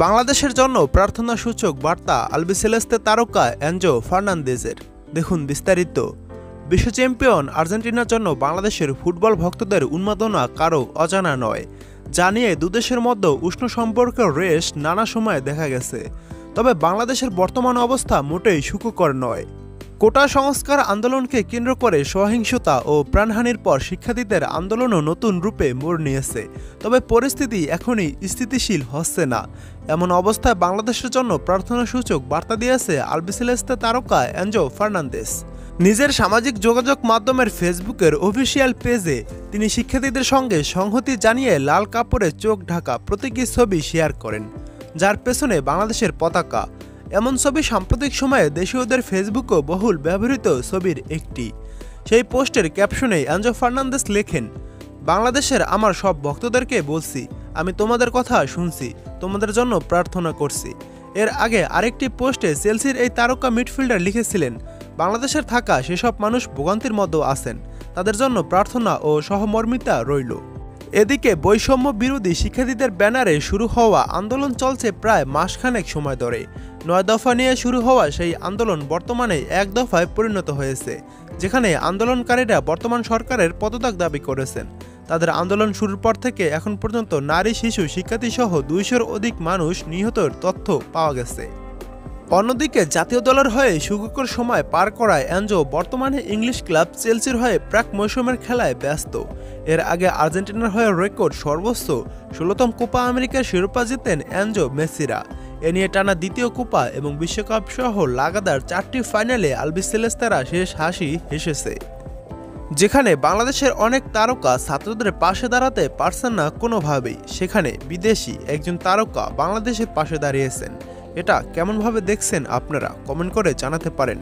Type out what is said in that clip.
বাংলাদেশের জন্য প্রার্থনাসূচক বার্তা আলবিসেলেস্তে তারকা এনজো ফার্নান্দেজের। দেখুন বিস্তারিত। বিশ্ব চ্যাম্পিয়ন আর্জেন্টিনার জন্য বাংলাদেশের ফুটবল ভক্তদের উন্মাদনা কারও অজানা নয়। যা নিয়ে দুদেশের মধ্যে উষ্ণ সম্পর্কের রেশ নানা সময়ে দেখা গেছে। তবে বাংলাদেশের বর্তমান অবস্থা মোটেই সুখকর নয়। কোটা সংস্কার আন্দোলনকে কেন্দ্র করে সহিংসতা ও প্রাণহানির পর শিক্ষার্থীদের আন্দোলনও নতুন রূপে মোড় নিয়েছে। তবে পরিস্থিতি এখনই স্থিতিশীল হচ্ছে না। এমন অবস্থায় বাংলাদেশের জন্য প্রার্থনাসূচক বার্তা দিয়েছে আলবিসেলেস্তে তারকা এনজো ফার্নান্দেজ। নিজের সামাজিক যোগাযোগ মাধ্যমের ফেসবুকের অফিসিয়াল পেজে তিনি শিক্ষার্থীদের সঙ্গে সংহতি জানিয়ে লাল কাপড়ে চোখ ঢাকা প্রতীকী ছবি শেয়ার করেন, যার পেছনে বাংলাদেশের পতাকা। এমন ছবি সাম্প্রতিক সময়ে দেশীয়দের ফেসবুকও বহুল ব্যবহৃত ছবির একটি। সেই পোস্টের ক্যাপশনে এনজো ফার্নান্দেজ লেখেন, বাংলাদেশের আমার সব ভক্তদেরকে বলছি, আমি তোমাদের কথা শুনছি, তোমাদের জন্য প্রার্থনা করছি। এর আগে আরেকটি পোস্টে চেলসির এই তারকা মিডফিল্ডার লিখেছিলেন, বাংলাদেশের থাকা সেসব মানুষ ভোগান্তির মধ্যে আছেন, তাদের জন্য প্রার্থনা ও সহমর্মিতা রইল। এদিকে বৈষম্য বিরোধী শিক্ষার্থীদের ব্যানারে শুরু হওয়া আন্দোলন চলছে প্রায় মাসখানেক সময় ধরে। 9 দফা নিয়ে শুরু হওয়া সেই আন্দোলন বর্তমানে 1 দফায় পরিণত হয়েছে, যেখানে আন্দোলনকারীরা বর্তমান সরকারের পদত্যাগ দাবি করেছেন। তাদের আন্দোলন শুরুর পর থেকে এখন পর্যন্ত নারী, শিশু, শিক্ষার্থীসহ 200-র অধিক মানুষ নিহতের তথ্য পাওয়া গেছে। অন্যদিকে জাতীয় দলের হয়ে সুখকর সময় পার করায় এনজো বর্তমানে ইংলিশ ক্লাব চেলসির হয়ে প্রাক মৌসুমের খেলায় ব্যস্ত। এর আগে আর্জেন্টিনার হয়ে রেকর্ড সর্বোচ্চ 16তম কোপা আমেরিকার শিরোপা জিতেন এনজো মেসিরা। এ নিয়ে টানা দ্বিতীয় কোপা এবং বিশ্বকাপ সহ লাগাতার 4টি ফাইনালে আলবিসেলেস্তেরা শেষ হাসি হেসেছে। যেখানে বাংলাদেশের অনেক তারকা ছাত্রদের পাশে দাঁড়াতে পারছেন না কোনোভাবেই, সেখানে বিদেশি একজন তারকা বাংলাদেশের পাশে দাঁড়িয়েছেন। এটা কেমনভাবে দেখছেন আপনারা কমেন্ট করে জানাতে পারেন।